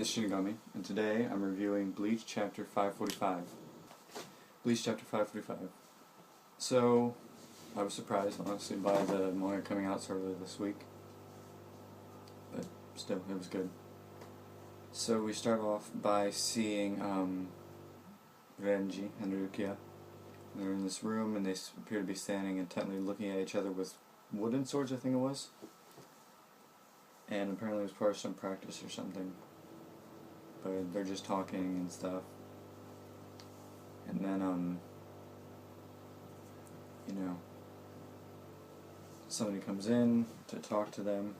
is Shinigami, and today I'm reviewing Bleach Chapter 545. Bleach Chapter 545. So, I was surprised, honestly, by the manga coming out sort of this week. But still, it was good. So we start off by seeing Renji and Rukia. They're in this room, and they appear to be standing intently looking at each other with wooden swords, I think it was. And apparently it was part of some practice or something. But they're just talking and stuff. And then, somebody comes in to talk to them.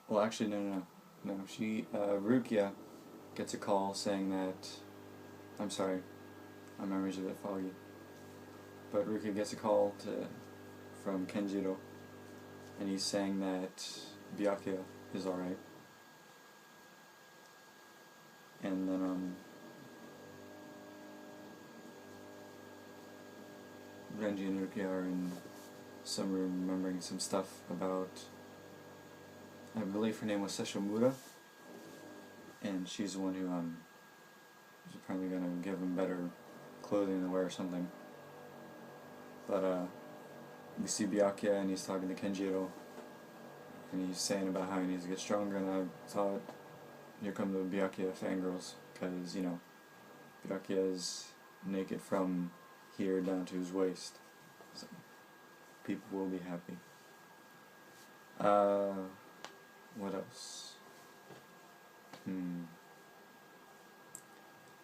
Well, actually, no. Rukia gets a call saying that, I'm sorry, my memory's a bit foggy. But Rukia gets a call from Kenjiro, and he's saying that Byakuya is alright. And then, Renji and Rukia are in some room remembering some stuff about, I believe her name was Sesshomuda, and she's the one who, is apparently going to give him better clothing to wear or something. But, we see Byakuya, and he's talking to Kenjiro, and he's saying about how he needs to get stronger, and I thought, here come the Byakuya fangirls, because, Byakuya is naked from here down to his waist, so people will be happy. What else?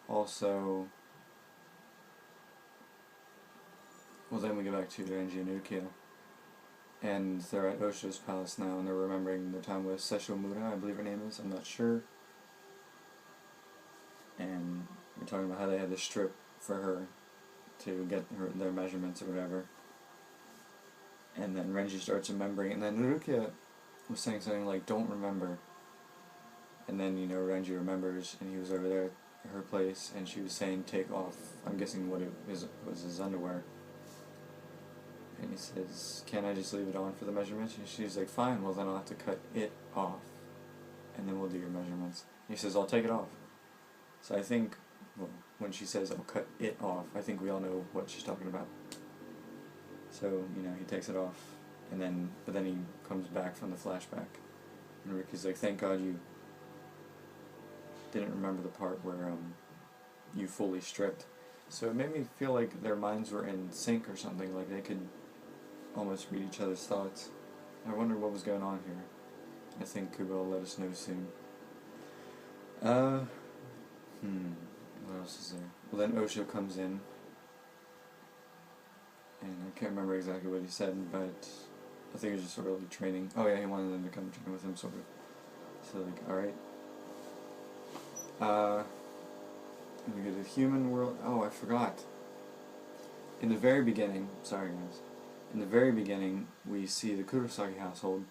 Also, well, then we go back to Renji and Rukia, and they're at Osho's palace now, and they're remembering their time with Sesshomuda, I believe her name is, I'm not sure. And we're talking about how they had to strip for her to get their measurements or whatever. And then Renji starts remembering, and then Rukia was saying something like, don't remember. And then, Renji remembers, and he was over there at her place, and she was saying, take off, I'm guessing what it was his underwear. And he says, can't I just leave it on for the measurements? And she's like, fine, well then I'll have to cut it off, and then we'll do your measurements. And he says, I'll take it off. So I think, well, when she says, I'll cut it off, I think we all know what she's talking about. So, he takes it off, but then he comes back from the flashback. And Ricky's like, thank God you didn't remember the part where, you fully stripped. So it made me feel like their minds were in sync or something, like they could almost read each other's thoughts. I wonder what was going on here. I think Kubo will let us know soon. What else is there? Well, then Osho comes in, and I can't remember exactly what he said, but I think it was just sort of training. Oh yeah, he wanted them to come train with him, sort of. So like, alright. And we go to the human world. Oh, I forgot. In the very beginning, sorry guys, in the very beginning, we see the Kurosaki household,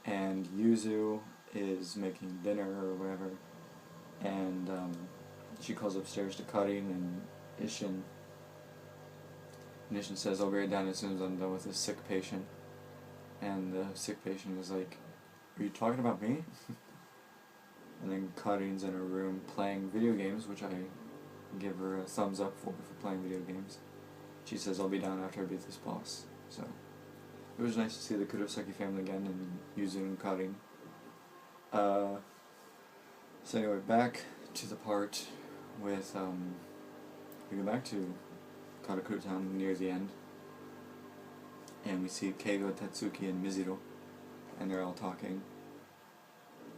and Yuzu is making dinner or whatever, and she calls upstairs to Karin and Ishin. And Ishin says, I'll be right down as soon as I'm done with this sick patient. And the sick patient is like, are you talking about me? And then Karin's in her room playing video games, which I give her a thumbs up for playing video games. She says, I'll be down after I beat this boss. So, it was nice to see the Kurosaki family again, and Yuzu and Karin. So anyway, back to the part with, we go back to Karakura Town near the end, and we see Keigo, Tatsuki, and Mizuro, and they're all talking,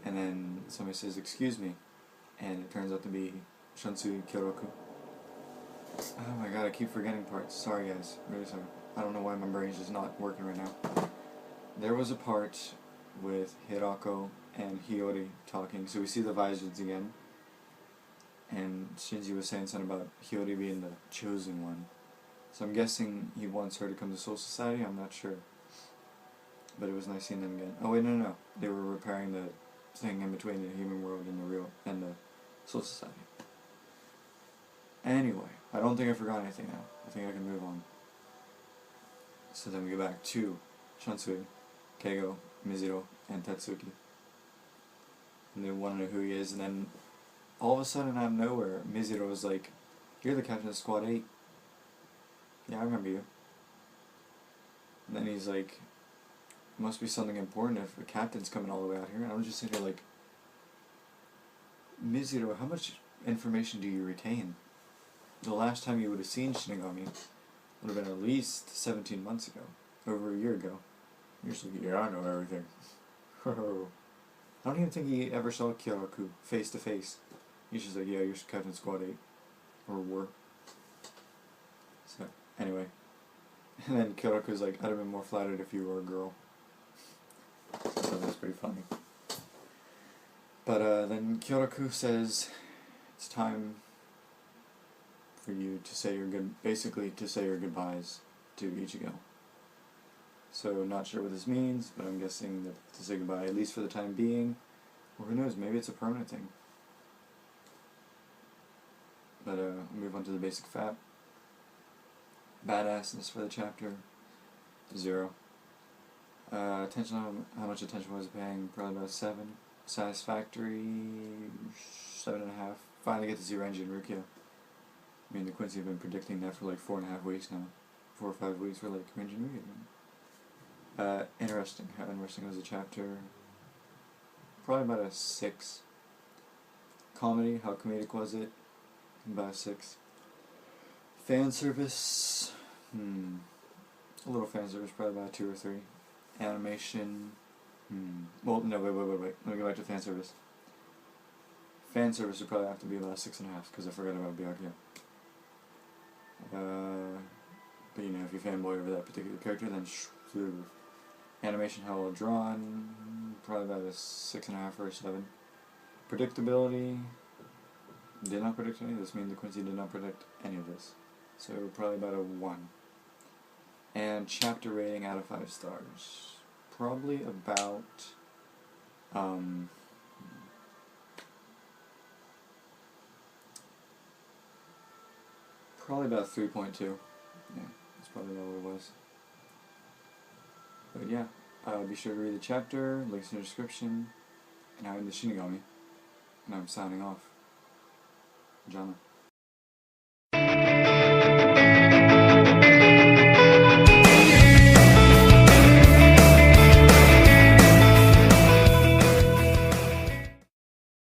and then somebody says, excuse me, and it turns out to be Shansui Kyoroku. Oh my god, I keep forgetting parts, sorry guys, really sorry. I don't know why my brain's just not working right now. There was a part with Hirako and Hiyori talking, so we see the visors again, and Shinji was saying something about Hiyori being the chosen one. So I'm guessing he wants her to come to Soul Society, I'm not sure. But it was nice seeing them again. Oh wait, no. They were repairing the thing in between the human world and the Soul Society. Anyway, I don't think I forgot anything now. I think I can move on. So then we go back to Shansui, Keigo, Mizuro, and Tatsuki. and they want to know who he is, and then all of a sudden, out of nowhere, Mizero was like, "You're the captain of Squad 8. Yeah, I remember you." And then he's like, "Must be something important if the captain's coming all the way out here." And I was just thinking, like, Mizero, how much information do you retain? The last time you would have seen Shinigami would have been at least 17 months ago, over a year ago. You're just like, "Yeah, I know everything." I don't even think he ever saw Kyoraku face to face. He's just like, "Yeah, you're Captain Squad 8. Or war." So, anyway. And then Kyoraku's like, "I'd have been more flattered if you were a girl." So I thought that was pretty funny. But then Kyoraku says, it's time for you to say basically to say your goodbyes to Ichigo. So, not sure what this means, but I'm guessing that to say goodbye, at least for the time being, or who knows, maybe it's a permanent thing. But I'll move on to the basic fact. Badassness for the chapter, 0. Attention, how much attention was it paying? Probably about 7. Satisfactory, 7.5. Finally get to see Renji and Rukia. I mean, the Quincy have been predicting that for like 4.5 weeks now. 4 or 5 weeks for like Renji and Rukia. Interesting. How interesting was the chapter? Probably about a 6. Comedy, how comedic was it? About a 6. Fan service, a little fan service, probably about a 2 or 3. Animation, well, no, wait. Let me go back to fan service. Fan service would probably have to be about 6.5, because I forgot about Byakuya. But you know, if you fanboy over that particular character, then animation, how well drawn, probably about a 6.5 or a 7. Predictability, did not predict any of this. The Quincy did not predict any of this. So probably about a 1. And chapter rating out of 5 stars. Probably about probably about 3.2. Yeah, that's probably all it was. But yeah, be sure to read the chapter, links in the description, and I'm the Shinigami, and I'm signing off. Jana.